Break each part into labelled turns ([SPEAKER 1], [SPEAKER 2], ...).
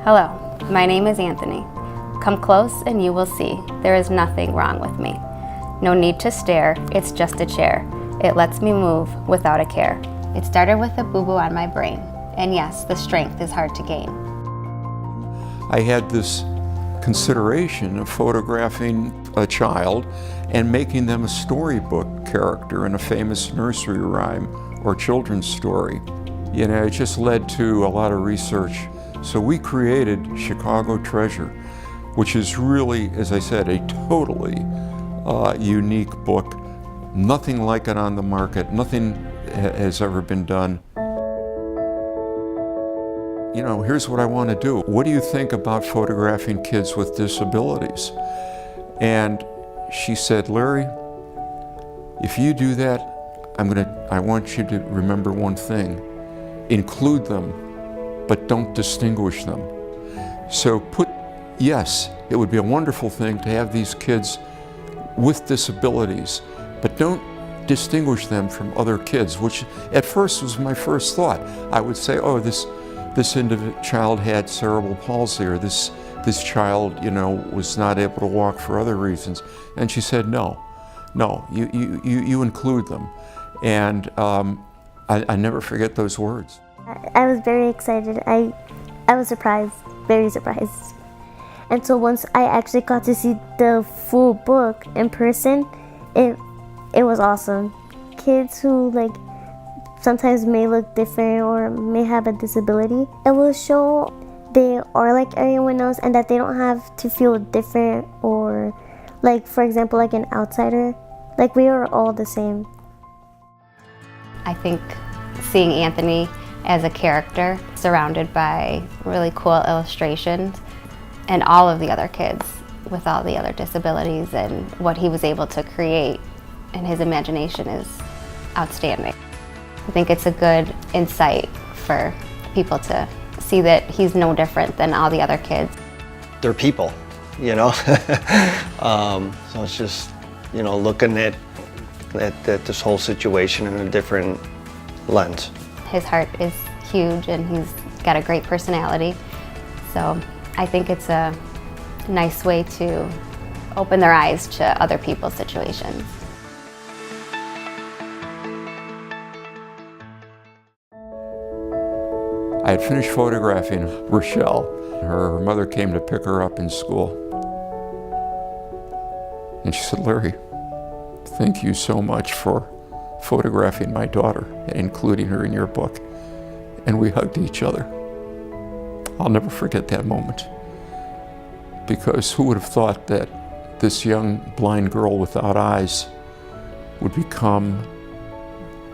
[SPEAKER 1] Hello, my name is Anthony. Come close and you will see there is nothing wrong with me. No need to stare, it's just a chair. It lets me move without a care. It started with a boo-boo on my brain, and yes, the strength is hard to gain.
[SPEAKER 2] I had this consideration of photographing a child and making them a storybook character in a famous nursery rhyme or children's story. You know, it just led to a lot of research. So we created Chicago Treasure, which is really, as I said, a totally unique book. Nothing like it on the market. Nothing has ever been done. You know, here's what I want to do. What do you think about photographing kids with disabilities? And she said, Larry, if you do that, I want you to remember one thing. Include them, but don't distinguish them. So yes, it would be a wonderful thing to have these kids with disabilities, but don't distinguish them from other kids, which at first was my first thought. I would say, oh, this child had cerebral palsy, or this child, you know, was not able to walk for other reasons. And she said, no, you include them. And I never forget those words.
[SPEAKER 3] I was very excited. I was surprised, very surprised. And so once I actually got to see the full book in person, it was awesome. Kids who sometimes may look different or may have a disability, it will show they are like everyone else and that they don't have to feel different or for example, like an outsider. We are all the same.
[SPEAKER 1] I think seeing Anthony as a character surrounded by really cool illustrations and all of the other kids with all the other disabilities and what he was able to create and his imagination is outstanding. I think it's a good insight for people to see that he's no different than all the other kids.
[SPEAKER 4] They're people, you know? So it's just, you know, looking at this whole situation in a different lens.
[SPEAKER 1] His heart is huge and he's got a great personality. So I think it's a nice way to open their eyes to other people's situations.
[SPEAKER 2] I had finished photographing Rochelle. Her mother came to pick her up in school. And she said, Larry, thank you so much for photographing my daughter and including her in your book. And we hugged each other. I'll never forget that moment. Because who would have thought that this young blind girl without eyes would become,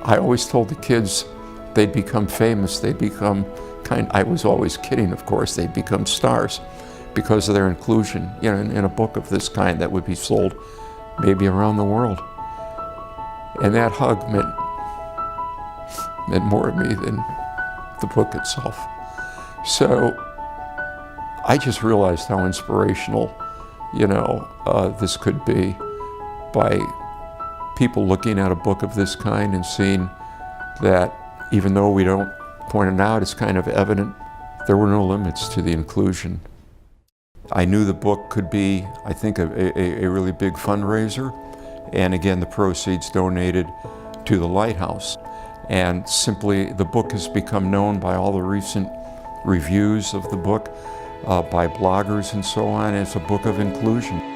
[SPEAKER 2] I always told the kids they'd become famous, they'd become I was always kidding, of course, they'd become stars because of their inclusion, you know, in a book of this kind that would be sold maybe around the world. And that hug meant more to me than the book itself. So I just realized how inspirational, you know, this could be by people looking at a book of this kind and seeing that even though we don't point it out, it's kind of evident there were no limits to the inclusion. I knew the book could be, I think, a really big fundraiser. And again, the proceeds donated to the Lighthouse. And simply, the book has become known by all the recent reviews of the book, by bloggers and so on, as a book of inclusion.